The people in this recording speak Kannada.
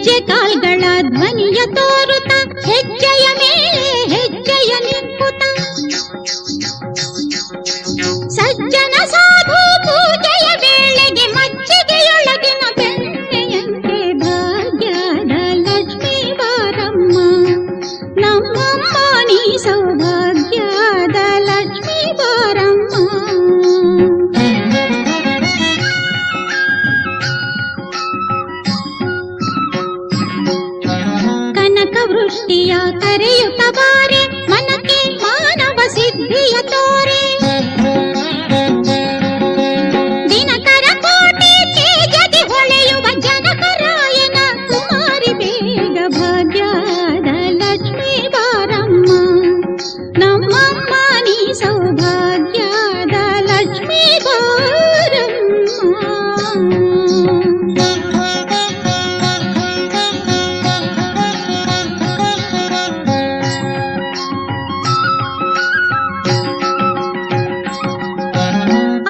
ಹೆಜ್ಜೆ ಕಾಲ್ಗಳ ಧ್ವನಿಯ ತೋರುತ್ತ ಹೆಜ್ಜೆಯ ಮೇಲೆ ಹೆಜ್ಜೆಯ ನಿಂಕುತ ಸಜ್ಜನ ಸಾಧು ಪೂಜೆಯ ವೇಳೆಗೆ ಮಜ್ಜಿಗೆಯೊಳಗಿನ ಬೆಣ್ಣೆಯಂತೆ ಭಾಗ್ಯದ ಲಕ್ಷ್ಮೀ ಬಾರಮ್ಮ ನಮ್ಮಮ್ಮ ನೀ ಸೌಭಾಗ್ಯದ ಲಕ್ಷ್ಮೀ ಬಾರಮ್ಮ. ಕನಕ ವೃಷ್ಟಿಯ ಕರೆಯುತ್ತ